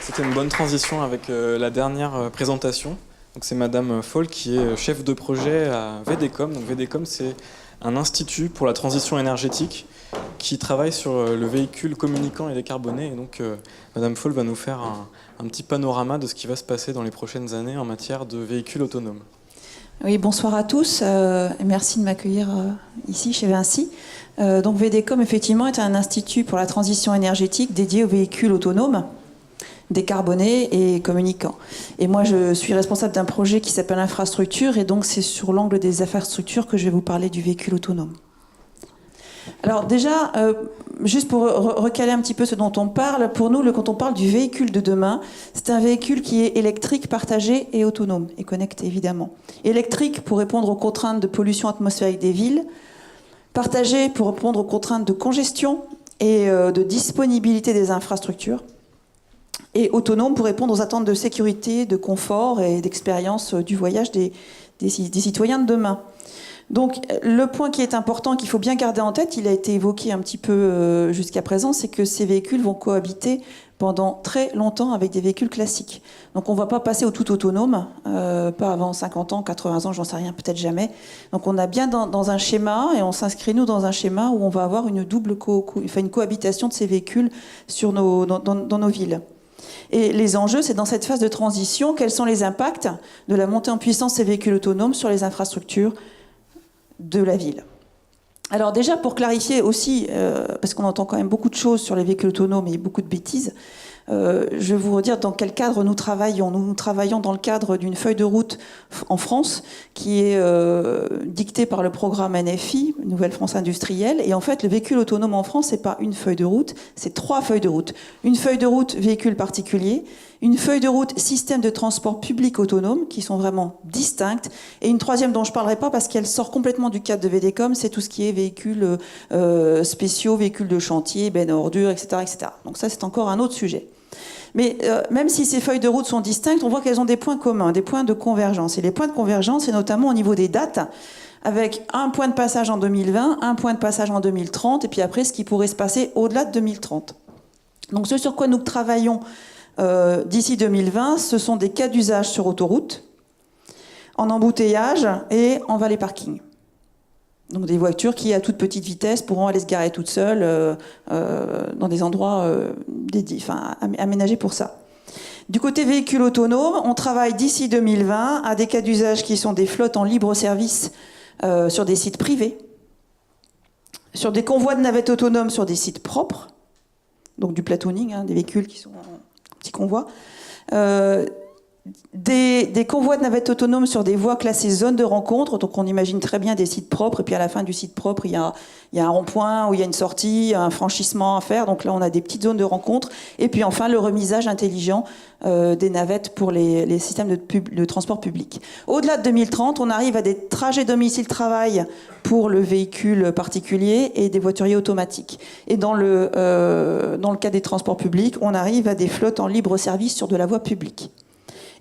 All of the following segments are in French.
C'était une bonne transition avec la dernière présentation. Donc c'est Madame Fall qui est chef de projet à VDCOM. Donc VDCOM, c'est un institut pour la transition énergétique qui travaille sur le véhicule communicant et décarboné. Et donc Madame Fall va nous faire un petit panorama de ce qui va se passer dans les prochaines années en matière de véhicules autonomes. Oui, bonsoir à tous. Merci de m'accueillir ici chez Vinci. Donc VDCOM, effectivement, est un institut pour la transition énergétique dédié aux véhicules autonomes, décarbonés et communicants. Et moi, je suis responsable d'un projet qui s'appelle Infrastructure, et donc c'est sur l'angle des infrastructures que je vais vous parler du véhicule autonome. Alors déjà, juste pour recaler un petit peu ce dont on parle, pour nous, quand on parle du véhicule de demain, c'est un véhicule qui est électrique, partagé et autonome, et connecté évidemment. Électrique pour répondre aux contraintes de pollution atmosphérique des villes, partagé pour répondre aux contraintes de congestion et de disponibilité des infrastructures, et autonome pour répondre aux attentes de sécurité, de confort et d'expérience du voyage des citoyens de demain. Donc le point qui est important, qu'il faut bien garder en tête, il a été évoqué un petit peu jusqu'à présent, c'est que ces véhicules vont cohabiter pendant très longtemps avec des véhicules classiques. Donc on ne va pas passer au tout autonome, pas avant 50 ans, 80 ans, j'en sais rien, peut-être jamais. Donc on a bien dans un schéma, et on s'inscrit nous dans un schéma où on va avoir une double une cohabitation de ces véhicules sur dans nos villes. Et les enjeux, c'est dans cette phase de transition, quels sont les impacts de la montée en puissance de ces véhicules autonomes sur les infrastructures de la ville. Alors déjà, pour clarifier aussi, parce qu'on entend quand même beaucoup de choses sur les véhicules autonomes et beaucoup de bêtises, je vais vous redire dans quel cadre nous travaillons. Nous travaillons dans le cadre d'une feuille de route en France qui est dictée par le programme NFI, Nouvelle France Industrielle. Et en fait, le véhicule autonome en France, c'est pas une feuille de route, c'est 3 feuilles de route. Une feuille de route véhicule particulier, une feuille de route système de transport public autonome, qui sont vraiment distinctes, et une troisième dont je ne parlerai pas parce qu'elle sort complètement du cadre de VDCOM, c'est tout ce qui est véhicules spéciaux, véhicules de chantier, bennes à ordures, etc., etc. Donc ça, c'est encore un autre sujet. Mais même si ces feuilles de route sont distinctes, on voit qu'elles ont des points communs, des points de convergence. Et les points de convergence, c'est notamment au niveau des dates, avec un point de passage en 2020, un point de passage en 2030, et puis après, ce qui pourrait se passer au-delà de 2030. Donc ce sur quoi nous travaillons d'ici 2020, ce sont des cas d'usage sur autoroute, en embouteillage et en vallée parking. Donc des voitures qui, à toute petite vitesse, pourront aller se garer toutes seules dans des endroits aménagés pour ça. Du côté véhicule autonome, on travaille d'ici 2020 à des cas d'usage qui sont des flottes en libre service sur des sites privés, sur des convois de navettes autonomes sur des sites propres, donc du platooning, des véhicules qui sont en petits convois, des convois de navettes autonomes sur des voies classées zones de rencontre. Donc on imagine très bien des sites propres, et puis à la fin du site propre, il y a un rond-point où il y a une sortie, un franchissement à faire. Donc là, on a des petites zones de rencontre. Et puis enfin, le remisage intelligent des navettes pour les systèmes de transport public. Au-delà de 2030, on arrive à des trajets domicile-travail pour le véhicule particulier et des voituriers automatiques. Et dans le cas des transports publics, on arrive à des flottes en libre service sur de la voie publique.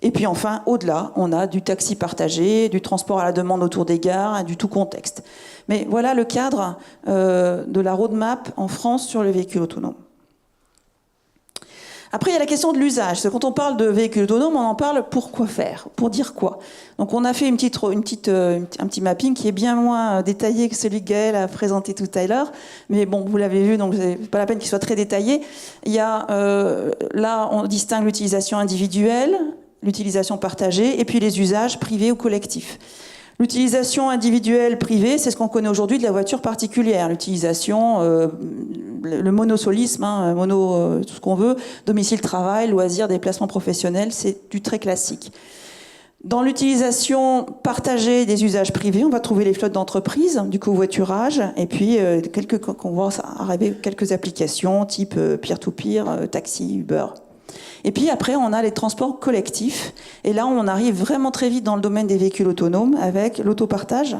Et puis enfin, au-delà, on a du taxi partagé, du transport à la demande autour des gares, du tout contexte. Mais voilà le cadre de la roadmap en France sur le véhicule autonome. Après, il y a la question de l'usage. Quand on parle de véhicule autonome, on en parle pour quoi faire, pour dire quoi. Donc on a fait un petit mapping qui est bien moins détaillé que celui que Gaël a présenté tout à l'heure. Mais bon, vous l'avez vu, donc c'est pas la peine qu'il soit très détaillé. Il y a, là, on distingue l'utilisation individuelle, l'utilisation partagée, et puis les usages privés ou collectifs. L'utilisation individuelle privée, c'est ce qu'on connaît aujourd'hui de la voiture particulière. L'utilisation, le monosolisme, tout ce qu'on veut, domicile, travail, loisirs, déplacements professionnels, c'est du très classique. Dans l'utilisation partagée des usages privés, on va trouver les flottes d'entreprise, du covoiturage, et puis qu'on voit arriver quelques applications type peer-to-peer, taxi, Uber. Et puis après, on a les transports collectifs. Et là, on arrive vraiment très vite dans le domaine des véhicules autonomes avec l'autopartage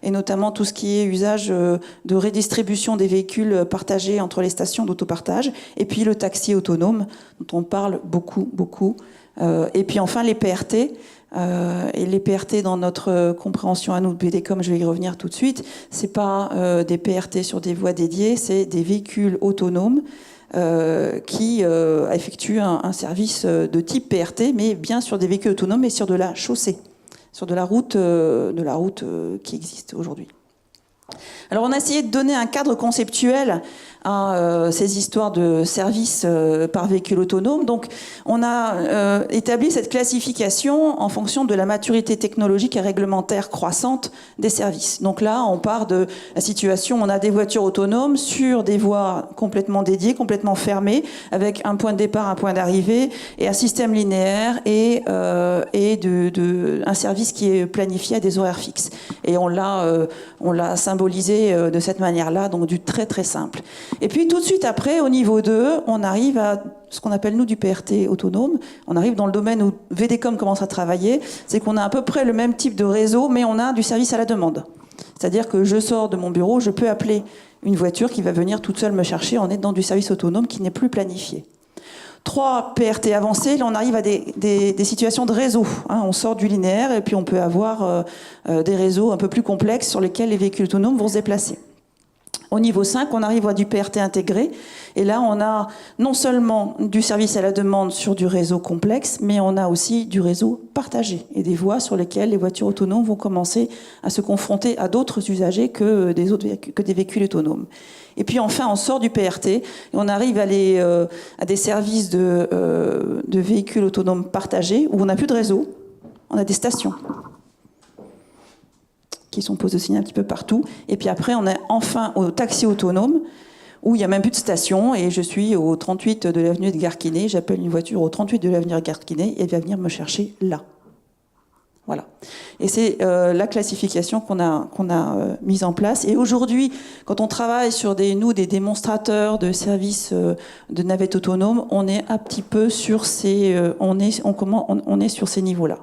et notamment tout ce qui est usage de redistribution des véhicules partagés entre les stations d'autopartage. Et puis le taxi autonome, dont on parle beaucoup. Et puis enfin, les PRT. Et les PRT, dans notre compréhension à nous de VDCOM, je vais y revenir tout de suite, c'est pas des PRT sur des voies dédiées, c'est des véhicules autonomes qui effectue un service de type PRT, mais bien sur des véhicules autonomes et sur de la chaussée, sur de la route qui existe aujourd'hui. Alors on a essayé de donner un cadre conceptuel à ces histoires de services par véhicule autonome. Donc on a établi cette classification en fonction de la maturité technologique et réglementaire croissante des services. Donc là on part de la situation, on a des voitures autonomes sur des voies complètement dédiées, complètement fermées, avec un point de départ, un point d'arrivée, et un système linéaire et un service qui est planifié à des horaires fixes. Et on l'a symbolisé de cette manière-là, donc du très très simple. Et puis tout de suite après, au niveau 2, on arrive à ce qu'on appelle nous du PRT autonome. On arrive dans le domaine où VDCOM commence à travailler. C'est qu'on a à peu près le même type de réseau, mais on a du service à la demande. C'est-à-dire que je sors de mon bureau, je peux appeler une voiture qui va venir toute seule me chercher. On est dans du service autonome qui n'est plus planifié. 3 PRT avancés, là on arrive à des situations de réseau. On sort du linéaire et puis on peut avoir des réseaux un peu plus complexes sur lesquels les véhicules autonomes vont se déplacer. Au niveau 5, on arrive à du PRT intégré. Et là, on a non seulement du service à la demande sur du réseau complexe, mais on a aussi du réseau partagé et des voies sur lesquelles les voitures autonomes vont commencer à se confronter à d'autres usagers que des véhicules autonomes. Et puis enfin, on sort du PRT et on arrive à des services de véhicules autonomes partagés où on n'a plus de réseau, on a des stations qui sont positionnés un petit peu partout. Et puis après, on est enfin au taxi autonome, où il n'y a même plus de station, et je suis au 38 de l'avenue Edgar Quinet, j'appelle une voiture au 38 de l'avenue Edgar Quinet, et elle va venir me chercher là. Voilà. Et c'est la classification qu'on a mise en place. Et aujourd'hui, quand on travaille sur des démonstrateurs de services de navettes autonomes, on est un petit peu sur on est sur ces niveaux-là.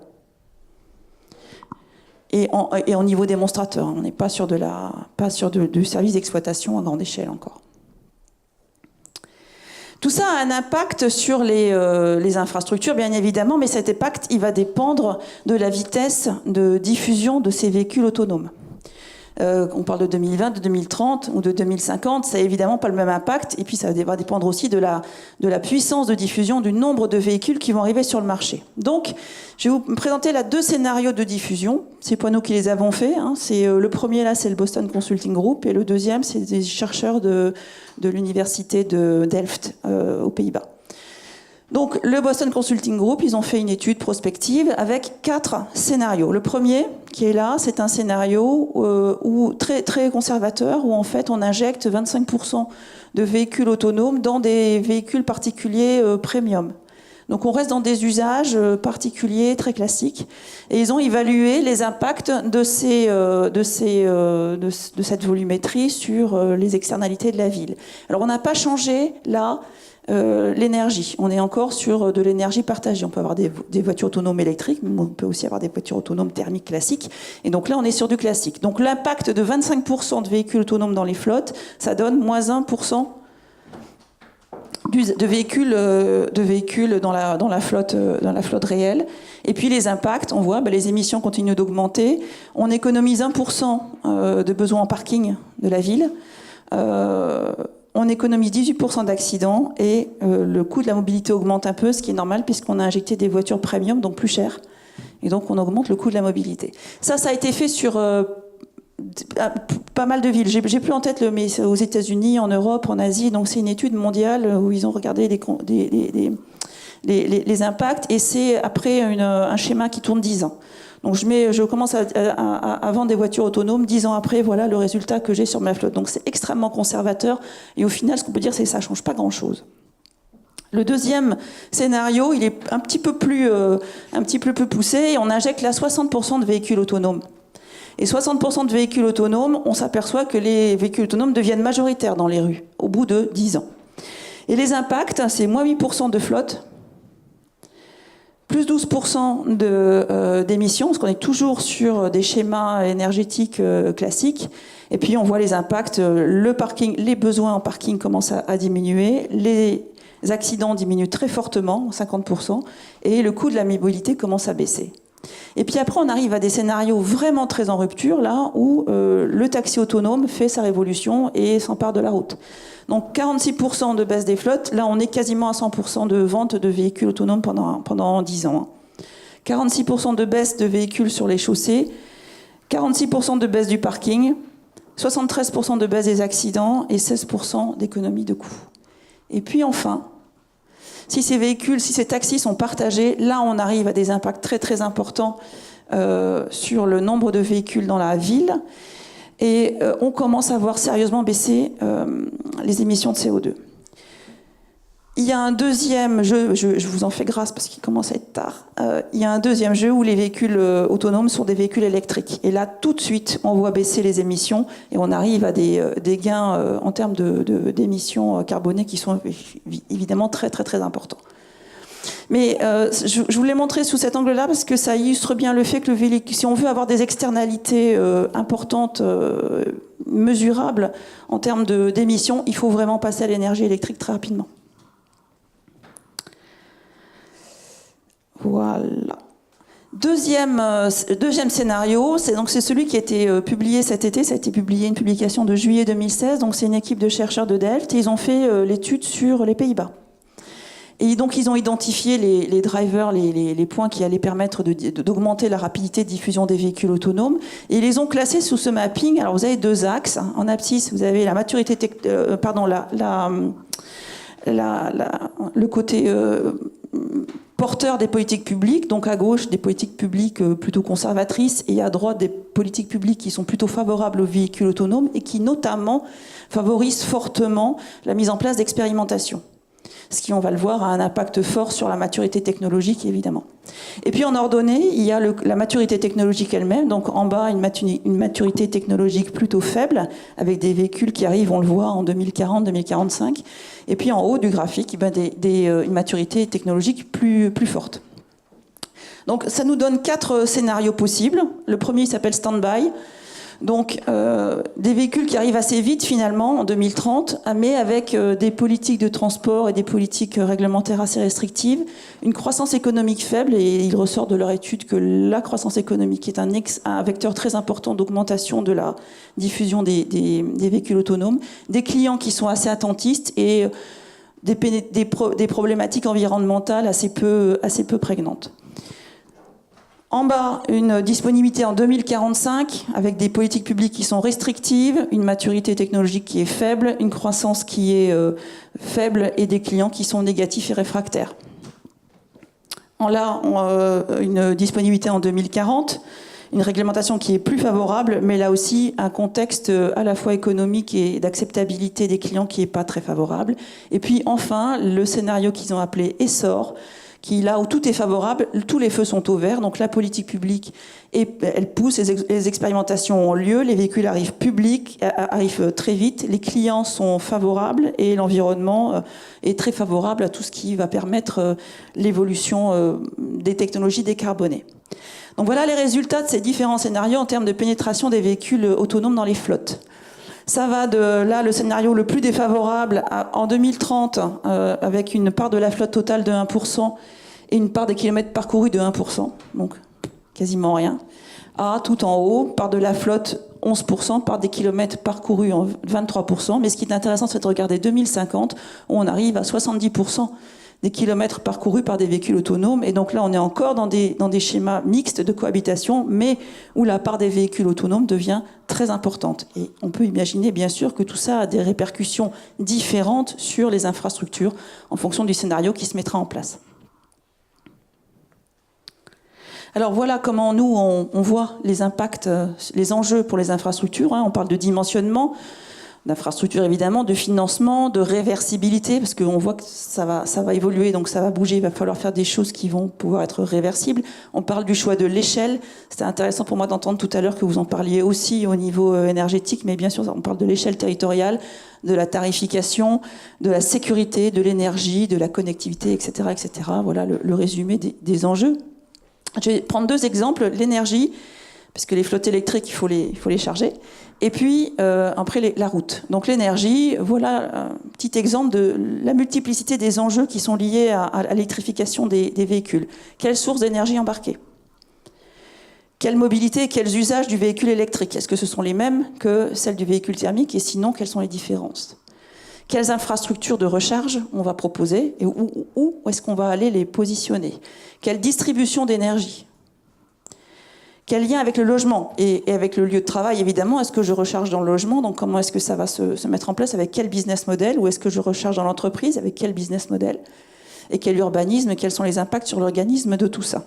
Et au niveau démonstrateur, on n'est pas sur du service d'exploitation à grande échelle encore. Tout ça a un impact sur les infrastructures, bien évidemment, mais cet impact, il va dépendre de la vitesse de diffusion de ces véhicules autonomes. On parle de 2020, de 2030 ou de 2050, ça n'a évidemment pas le même impact, et puis ça va dépendre aussi de la puissance de diffusion du nombre de véhicules qui vont arriver sur le marché. Donc, je vais vous présenter là 2 scénarios de diffusion. C'est pas nous qui les avons faits. Le premier là, c'est le Boston Consulting Group, et le deuxième, c'est des chercheurs de l'université de Delft aux Pays-Bas. Donc, le Boston Consulting Group, ils ont fait une étude prospective avec 4 scénarios. Le premier, qui est là, c'est un scénario très, très conservateur, où en fait, on injecte 25% de véhicules autonomes dans des véhicules particuliers premium. Donc, on reste dans des usages particuliers, très classiques. Et ils ont évalué les impacts de cette volumétrie sur les externalités de la ville. Alors, on n'a pas changé, là, l'énergie. On est encore sur de l'énergie partagée. On peut avoir des voitures autonomes électriques, mais on peut aussi avoir des voitures autonomes thermiques classiques. Et donc là, on est sur du classique. Donc l'impact de 25% de véhicules autonomes dans les flottes, ça donne moins 1% de véhicules dans la flotte réelle. Et puis les impacts, on voit, les émissions continuent d'augmenter. On économise 1% de besoins en parking de la ville. On économise 18% d'accidents et le coût de la mobilité augmente un peu, ce qui est normal puisqu'on a injecté des voitures premium, donc plus chères. Et donc on augmente le coût de la mobilité. Ça a été fait sur pas mal de villes. J'ai plus en tête, mais aux États-Unis, en Europe, en Asie. Donc c'est une étude mondiale où ils ont regardé les impacts, et c'est après un schéma qui tourne 10 ans. Donc je commence à vendre des voitures autonomes, 10 ans après, voilà le résultat que j'ai sur ma flotte. Donc c'est extrêmement conservateur, et au final, ce qu'on peut dire, c'est que ça ne change pas grand-chose. Le deuxième scénario, il est un petit peu plus poussé, et on injecte là 60% de véhicules autonomes. Et 60% de véhicules autonomes, on s'aperçoit que les véhicules autonomes deviennent majoritaires dans les rues, au bout de 10 ans. Et les impacts, c'est moins 8% de flotte, plus 12% d'émissions, parce qu'on est toujours sur des schémas énergétiques classiques. Et puis on voit les impacts, les besoins en parking commencent à diminuer, les accidents diminuent très fortement, 50%, et le coût de la mobilité commence à baisser. Et puis après, on arrive à des scénarios vraiment très en rupture, là, où le taxi autonome fait sa révolution et s'empare de la route. Donc 46% de baisse des flottes, là on est quasiment à 100% de vente de véhicules autonomes pendant 10 ans. 46% de baisse de véhicules sur les chaussées, 46% de baisse du parking, 73% de baisse des accidents et 16% d'économie de coûts. Et puis enfin, si ces taxis sont partagés, là on arrive à des impacts très très importants sur le nombre de véhicules dans la ville et on commence à voir sérieusement baisser les émissions de CO2. Il y a un deuxième jeu, je vous en fais grâce parce qu'il commence à être tard, il y a un deuxième jeu où les véhicules autonomes sont des véhicules électriques. Et là, tout de suite, on voit baisser les émissions et on arrive à des gains en termes d'émissions carbonées qui sont évidemment très très très importants. Mais je voulais montrer sous cet angle-là parce que ça illustre bien le fait que si on veut avoir des externalités importantes, mesurables en termes d'émissions, il faut vraiment passer à l'énergie électrique très rapidement. Voilà. Deuxième scénario, c'est celui qui a été publié cet été. Ça a été publié, une publication de juillet 2016. Donc c'est une équipe de chercheurs de Delft et ils ont fait l'étude sur les Pays-Bas. Et donc ils ont identifié les drivers, les points qui allaient permettre d'augmenter la rapidité de diffusion des véhicules autonomes. Et ils les ont classés sous ce mapping. Alors vous avez deux axes. En abscisse, vous avez la maturité, le côté porteur des politiques publiques, donc à gauche des politiques publiques plutôt conservatrices et à droite des politiques publiques qui sont plutôt favorables aux véhicules autonomes et qui notamment favorisent fortement la mise en place d'expérimentations. Ce qui, on va le voir, a un impact fort sur la maturité technologique, évidemment. Et puis en ordonnée, il y a la maturité technologique elle-même. Donc en bas, une maturité technologique plutôt faible, avec des véhicules qui arrivent, on le voit, en 2040-2045. Et puis en haut du graphique, une maturité technologique plus forte. Donc ça nous donne 4 scénarios possibles. Le premier s'appelle stand-by. Donc des véhicules qui arrivent assez vite finalement en 2030, mais avec des politiques de transport et des politiques réglementaires assez restrictives, une croissance économique faible, et il ressort de leur étude que la croissance économique est un vecteur très important d'augmentation de la diffusion des véhicules autonomes, des clients qui sont assez attentistes et des problématiques environnementales assez peu prégnantes. En bas, une disponibilité en 2045 avec des politiques publiques qui sont restrictives, une maturité technologique qui est faible, une croissance qui est faible et des clients qui sont négatifs et réfractaires. Là, une disponibilité en 2040, une réglementation qui est plus favorable, mais là aussi un contexte à la fois économique et d'acceptabilité des clients qui n'est pas très favorable. Et puis enfin, le scénario qu'ils ont appelé Essor, qui, là où tout est favorable, tous les feux sont au vert, donc la politique publique, elle pousse, les expérimentations ont lieu, les véhicules arrivent très vite, les clients sont favorables et l'environnement est très favorable à tout ce qui va permettre l'évolution des technologies décarbonées. Donc voilà les résultats de ces différents scénarios en termes de pénétration des véhicules autonomes dans les flottes. Ça va de là, le scénario le plus défavorable en 2030, avec une part de la flotte totale de 1% et une part des kilomètres parcourus de 1%, donc quasiment rien, à tout en haut, part de la flotte 11%, part des kilomètres parcourus en 23%. Mais ce qui est intéressant, c'est de regarder 2050, où on arrive à 70% des kilomètres parcourus par des véhicules autonomes. Et donc là, on est encore dans des schémas mixtes de cohabitation, mais où la part des véhicules autonomes devient très importante. Et on peut imaginer, bien sûr, que tout ça a des répercussions différentes sur les infrastructures en fonction du scénario qui se mettra en place. Alors voilà comment nous, on voit les impacts, les enjeux pour les infrastructures. On parle de dimensionnement, d'infrastructures évidemment, de financement, de réversibilité, parce qu'on voit que ça va évoluer, donc ça va bouger, il va falloir faire des choses qui vont pouvoir être réversibles. On parle du choix de l'échelle. C'était intéressant pour moi d'entendre tout à l'heure que vous en parliez aussi au niveau énergétique, mais bien sûr, on parle de l'échelle territoriale, de la tarification, de la sécurité, de l'énergie, de la connectivité, etc. etc. Voilà le résumé des enjeux. Je vais prendre 2 exemples, l'énergie, parce que les flottes électriques, il faut les charger, et puis après la route. Donc l'énergie, voilà un petit exemple de la multiplicité des enjeux qui sont liés à l'électrification des véhicules. Quelle source d'énergie embarquer ? Quelle mobilité et quels usages du véhicule électrique? Est-ce que ce sont les mêmes que celles du véhicule thermique? Et sinon, quelles sont les différences? Quelles infrastructures de recharge on va proposer et où est-ce qu'on va aller les positionner? Quelle distribution d'énergie? Quel lien avec le logement et avec le lieu de travail, évidemment? Est-ce que je recharge dans le logement? Donc comment est-ce que ça va se mettre en place? Avec quel business model? Ou est-ce que je recharge dans l'entreprise? Avec quel business model? Et quel urbanisme? Quels sont les impacts sur l'organisme de tout ça?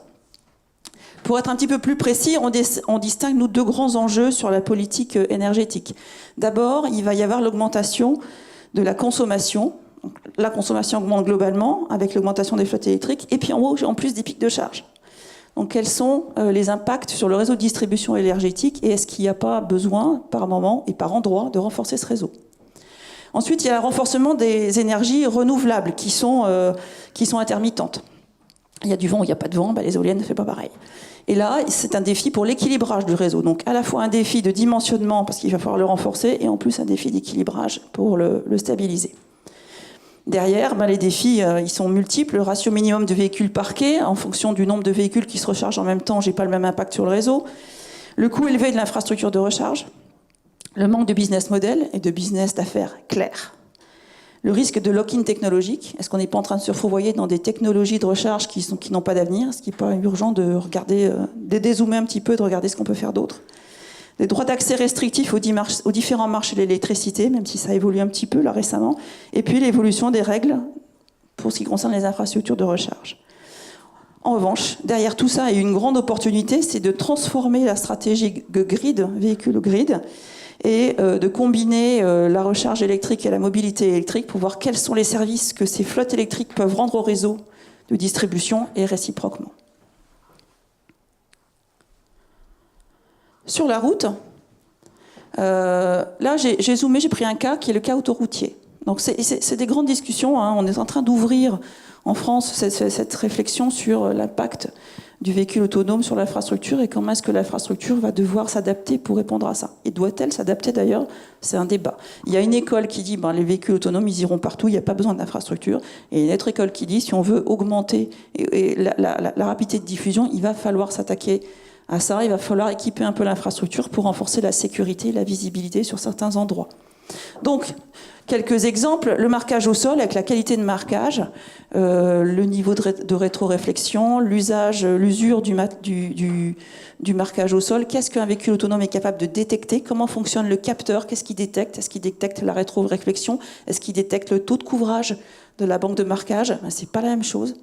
Pour être un petit peu plus précis, on distingue nous deux grands enjeux sur la politique énergétique. D'abord, il va y avoir l'augmentation de la consommation. Donc, la consommation augmente globalement avec l'augmentation des flottes électriques. Et puis en haut, en plus des pics de charge. Donc quels sont les impacts sur le réseau de distribution énergétique et est-ce qu'il n'y a pas besoin, par moment et par endroit, de renforcer ce réseau? Ensuite, il y a le renforcement des énergies renouvelables qui sont intermittentes. Il y a du vent ou il n'y a pas de vent, les éoliennes ne font pas pareil. Et là, c'est un défi pour l'équilibrage du réseau. Donc à la fois un défi de dimensionnement parce qu'il va falloir le renforcer et en plus un défi d'équilibrage pour le stabiliser. Derrière, les défis, ils sont multiples. Le ratio minimum de véhicules parqués, en fonction du nombre de véhicules qui se rechargent en même temps, j'ai pas le même impact sur le réseau. Le coût élevé de l'infrastructure de recharge. Le manque de business model et de business d'affaires clair. Le risque de lock-in technologique. Est-ce qu'on n'est pas en train de se fourvoyer dans des technologies de recharge qui n'ont pas d'avenir? Est-ce qu'il n'est pas urgent de regarder, de dézoomer un petit peu, de regarder ce qu'on peut faire d'autre? Les droits d'accès restrictifs aux différents marchés de l'électricité, même si ça évolue un petit peu là récemment, et puis l'évolution des règles pour ce qui concerne les infrastructures de recharge. En revanche, derrière tout ça, il y a une grande opportunité, c'est de transformer la stratégie grid, véhicule grid, et de combiner la recharge électrique et la mobilité électrique pour voir quels sont les services que ces flottes électriques peuvent rendre au réseau de distribution et réciproquement. Sur la route, là j'ai zoomé, j'ai pris un cas qui est le cas autoroutier. Donc c'est des grandes discussions, hein. On est en train d'ouvrir en France cette réflexion sur l'impact du véhicule autonome sur l'infrastructure et comment est-ce que l'infrastructure va devoir s'adapter pour répondre à ça. Et doit-elle s'adapter d'ailleurs? C'est un débat. Il y a une école qui dit les véhicules autonomes, ils iront partout, il n'y a pas besoin d'infrastructure. Et une autre école qui dit si on veut augmenter la rapidité de diffusion, il va falloir s'attaquer à ça, il va falloir équiper un peu l'infrastructure pour renforcer la sécurité et la visibilité sur certains endroits. Donc, quelques exemples. Le marquage au sol, avec la qualité de marquage, le niveau de rétroréflexion, l'usure du marquage au sol. Qu'est-ce qu'un véhicule autonome est capable de détecter? Comment fonctionne le capteur? Qu'est-ce qu'il détecte? Est-ce qu'il détecte la rétroréflexion? Est-ce qu'il détecte le taux de couvrage de la banque de marquage? C'est pas la même chose.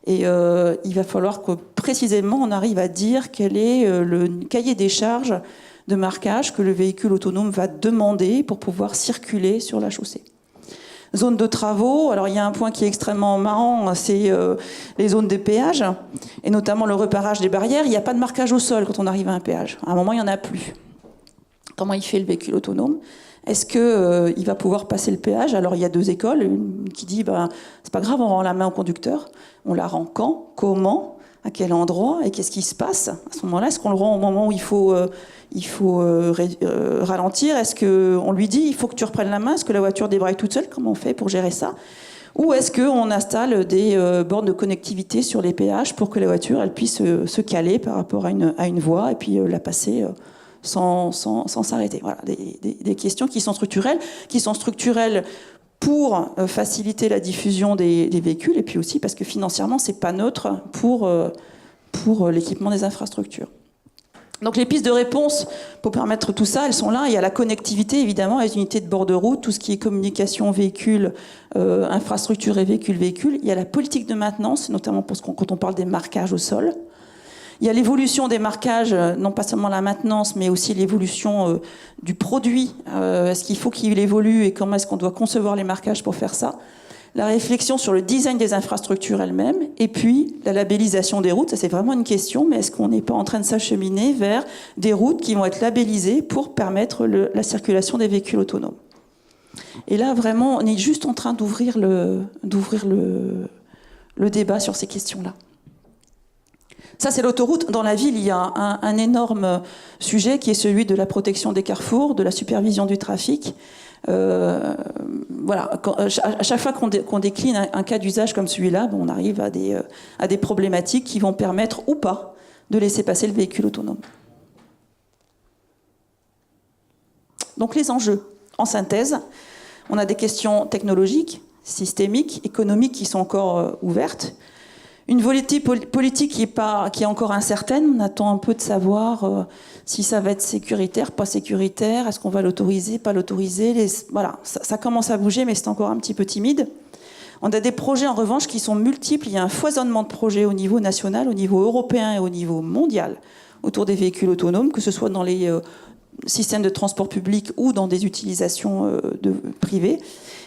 Et il va falloir que précisément on arrive à dire quel est le cahier des charges de marquage que le véhicule autonome va demander pour pouvoir circuler sur la chaussée. Zone de travaux, alors il y a un point qui est extrêmement marrant, c'est les zones de péage, et notamment le reparage des barrières. Il n'y a pas de marquage au sol quand on arrive à un péage. À un moment, il n'y en a plus. Comment il fait le véhicule autonome? Est-ce qu'il va pouvoir passer le péage? Alors il y a deux écoles, une qui dit c'est pas grave, on rend la main au conducteur. On la rend quand? Comment? À quel endroit? Et qu'est-ce qui se passe? À ce moment-là, est-ce qu'on le rend au moment où il faut ralentir? Est-ce qu'on lui dit il faut que tu reprennes la main? Est-ce que la voiture débraye toute seule? Comment on fait pour gérer ça? Ou est-ce qu'on installe des bornes de connectivité sur les péages pour que la voiture elle puisse se caler par rapport à une voie et puis la passer sans s'arrêter? Voilà, des questions qui sont structurelles pour faciliter la diffusion des véhicules et puis aussi parce que financièrement c'est pas neutre pour l'équipement des infrastructures. Donc les pistes de réponse pour permettre tout ça, elles sont là. Il y a la connectivité évidemment, les unités de bord de route, tout ce qui est communication véhicule, infrastructure et véhicule. Il y a la politique de maintenance, notamment quand on parle des marquages au sol. Il y a l'évolution des marquages, non pas seulement la maintenance, mais aussi l'évolution du produit. Est-ce qu'il faut qu'il évolue et comment est-ce qu'on doit concevoir les marquages pour faire ça? La réflexion sur le design des infrastructures elles-mêmes, et puis la labellisation des routes. Ça, c'est vraiment une question, mais est-ce qu'on n'est pas en train de s'acheminer vers des routes qui vont être labellisées pour permettre la circulation des véhicules autonomes? Et là, vraiment, on est juste en train d'ouvrir le débat sur ces questions-là. Ça, c'est l'autoroute. Dans la ville, il y a un énorme sujet qui est celui de la protection des carrefours, de la supervision du trafic. Voilà. À chaque fois qu'on décline un cas d'usage comme celui-là, on arrive à des problématiques qui vont permettre ou pas de laisser passer le véhicule autonome. Donc les enjeux, en synthèse, on a des questions technologiques, systémiques, économiques qui sont encore ouvertes. Une politique qui est encore incertaine. On attend un peu de savoir si ça va être sécuritaire, pas sécuritaire. Est-ce qu'on va l'autoriser, pas l'autoriser. Voilà, ça commence à bouger, mais c'est encore un petit peu timide. On a des projets, en revanche, qui sont multiples. Il y a un foisonnement de projets au niveau national, au niveau européen et au niveau mondial autour des véhicules autonomes, que ce soit dans les systèmes de transport public ou dans des utilisations privées.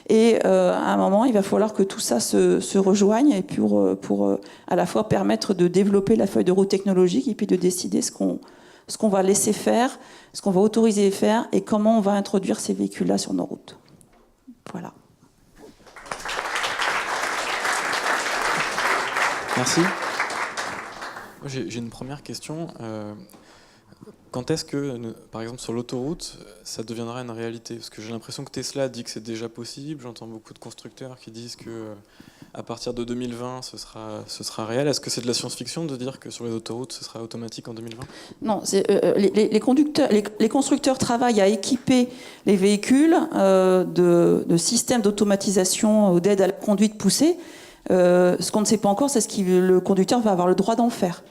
Et à un moment, il va falloir que tout ça se rejoigne et pour à la fois permettre de développer la feuille de route technologique et puis de décider ce qu'on va laisser faire, ce qu'on va autoriser à faire et comment on va introduire ces véhicules-là sur nos routes. Voilà. Merci. J'ai une première question. Quand est-ce que, par exemple, sur l'autoroute, ça deviendra une réalité? Parce que j'ai l'impression que Tesla dit que c'est déjà possible. J'entends beaucoup de constructeurs qui disent que à partir de 2020, ce sera réel. Est-ce que c'est de la science-fiction de dire que sur les autoroutes, ce sera automatique en 2020? Non, les constructeurs travaillent à équiper les véhicules de systèmes d'automatisation ou d'aide à la conduite poussée. Ce qu'on ne sait pas encore, c'est ce que le conducteur va avoir le droit d'en faire.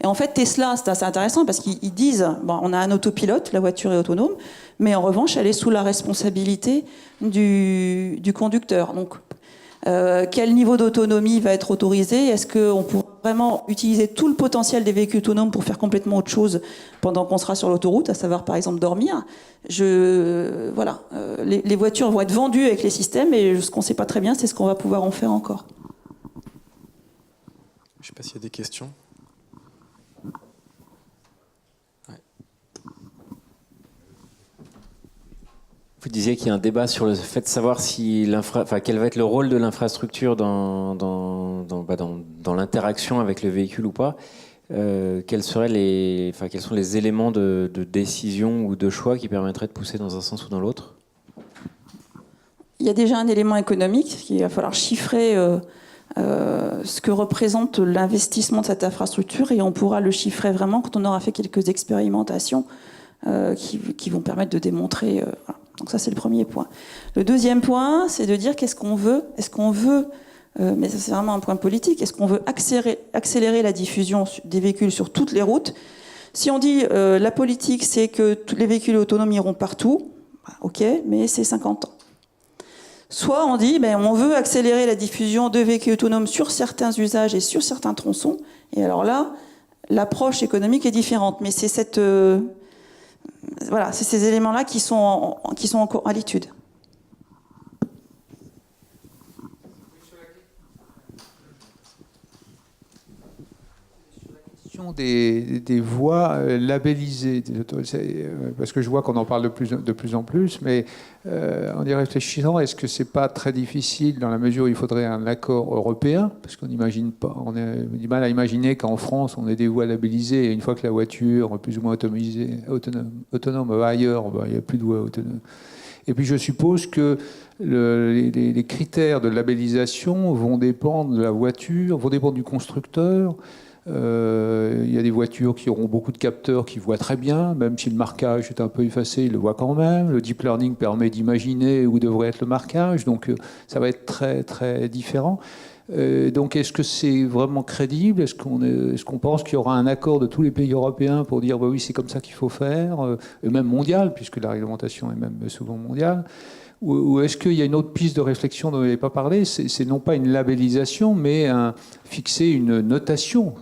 Et en fait, Tesla, c'est assez intéressant parce qu'ils disent, bon, on a un autopilote, la voiture est autonome, mais en revanche, elle est sous la responsabilité du conducteur. Donc, quel niveau d'autonomie va être autorisé? Est-ce qu'on pourra vraiment utiliser tout le potentiel des véhicules autonomes pour faire complètement autre chose pendant qu'on sera sur l'autoroute, à savoir par exemple dormir? Voilà, les voitures vont être vendues avec les systèmes et ce qu'on ne sait pas très bien, c'est ce qu'on va pouvoir en faire encore. Je ne sais pas s'il y a des questions. Vous disiez qu'il y a un débat sur le fait de savoir si quel va être le rôle de l'infrastructure dans l'interaction avec le véhicule ou pas. Quels sont les éléments de décision ou de choix qui permettraient de pousser dans un sens ou dans l'autre? Il y a déjà un élément économique, il va falloir chiffrer ce que représente l'investissement de cette infrastructure et on pourra le chiffrer vraiment quand on aura fait quelques expérimentations qui vont permettre de démontrer... Voilà. Donc ça, c'est le premier point. Le deuxième point, c'est de dire qu'est-ce qu'on veut. Est-ce qu'on veut, mais ça c'est vraiment un point politique, est-ce qu'on veut accélérer la diffusion des véhicules sur toutes les routes? Si on dit la politique, c'est que tous les véhicules autonomes iront partout, ok, mais c'est 50 ans. Soit on dit, on veut accélérer la diffusion de véhicules autonomes sur certains usages et sur certains tronçons. Et alors là, l'approche économique est différente. Mais c'est c'est ces éléments-là qui sont encore à l'étude. Des voies labellisées, parce que je vois qu'on en parle de plus en plus, mais en y réfléchissant, est-ce que c'est pas très difficile dans la mesure où il faudrait un accord européen, parce qu'on n'imagine pas, on a du mal à imaginer qu'en France on ait des voies labellisées et une fois que la voiture plus ou moins autonome va ailleurs, il n'y a plus de voies autonomes. Et puis je suppose que les critères de labellisation vont dépendre de la voiture, vont dépendre du constructeur. Il y a des voitures qui auront beaucoup de capteurs qui voient très bien, même si le marquage est un peu effacé, ils le voient quand même. Le deep learning permet d'imaginer où devrait être le marquage, donc ça va être très très différent. Donc est-ce que c'est vraiment crédible? Est-ce qu'on pense qu'il y aura un accord de tous les pays européens pour dire oui, c'est comme ça qu'il faut faire, et même mondial, puisque la réglementation est même souvent mondiale? Ou est-ce qu'il y a une autre piste de réflexion dont vous n'avez pas parlé? C'est non pas une labellisation, mais fixer une notation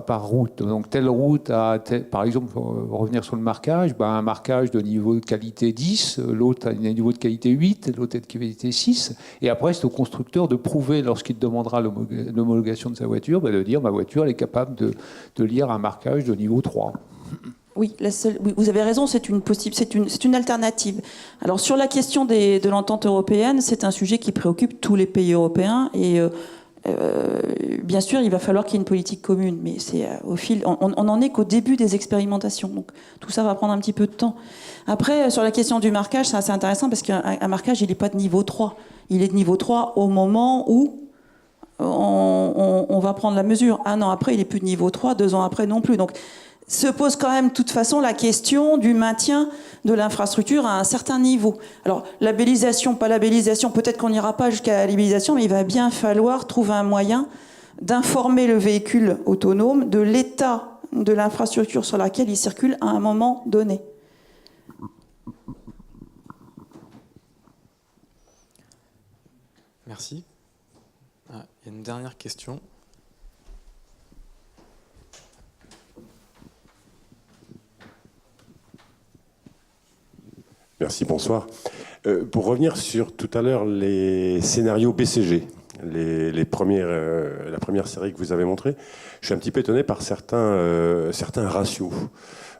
par route. Donc telle route a, par exemple, pour revenir sur le marquage, un marquage de niveau de qualité 10, l'autre a un niveau de qualité 8, l'autre est de qualité 6. Et après, c'est au constructeur de prouver, lorsqu'il demandera l'homologation de sa voiture, de dire ma voiture elle est capable de lire un marquage de niveau 3. Oui, vous avez raison, c'est une alternative. Alors sur la question de l'entente européenne, c'est un sujet qui préoccupe tous les pays européens et bien sûr, il va falloir qu'il y ait une politique commune, mais c'est au fil. On n'en est qu'au début des expérimentations, donc tout ça va prendre un petit peu de temps. Après, sur la question du marquage, c'est assez intéressant parce qu'un marquage, il n'est pas de niveau 3. Il est de niveau 3 au moment où on va prendre la mesure. Un an après, il n'est plus de niveau 3, 2 ans après non plus. Donc, se pose quand même, de toute façon, la question du maintien de l'infrastructure à un certain niveau. Alors, labellisation, pas labellisation, peut-être qu'on n'ira pas jusqu'à la labellisation, mais il va bien falloir trouver un moyen d'informer le véhicule autonome de l'état de l'infrastructure sur laquelle il circule à un moment donné. Merci. Ah, il y a une dernière question. Merci, bonsoir. Pour revenir sur tout à l'heure les scénarios BCG, la première série que vous avez montrée, je suis un petit peu étonné par certains ratios,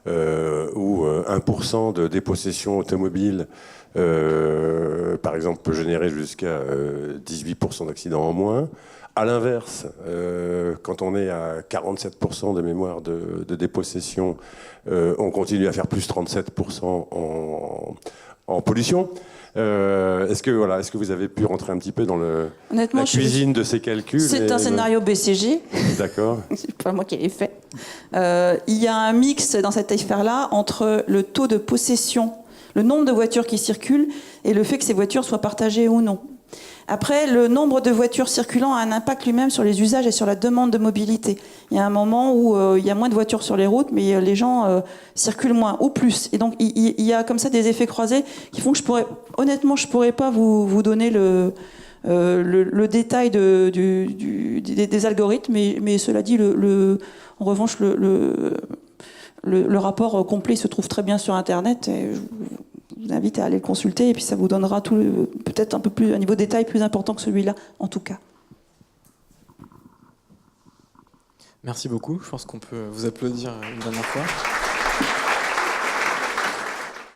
où 1% de dépossession automobile, par exemple, peut générer jusqu'à 18% d'accidents en moins. À l'inverse, quand on est à 47% de mémoire de dépossession, on continue à faire plus 37% en pollution. Est-ce que vous avez pu rentrer un petit peu dans la cuisine de ces calculs? C'est un scénario BCG. D'accord. C'est pas moi qui l'ai fait. Il y a un mix dans cette affaire-là entre le taux de possession, le nombre de voitures qui circulent et le fait que ces voitures soient partagées ou non. Après, le nombre de voitures circulant a un impact lui-même sur les usages et sur la demande de mobilité. Il y a un moment où il y a moins de voitures sur les routes, mais les gens circulent moins ou plus. Et donc, il y a comme ça des effets croisés qui font que honnêtement, je pourrais pas vous donner le détail des algorithmes, mais cela dit, en revanche, le rapport complet se trouve très bien sur Internet. Et je vous invite à aller le consulter et puis ça vous donnera peut-être un niveau de détail plus important que celui-là, en tout cas. Merci beaucoup. Je pense qu'on peut vous applaudir une dernière fois.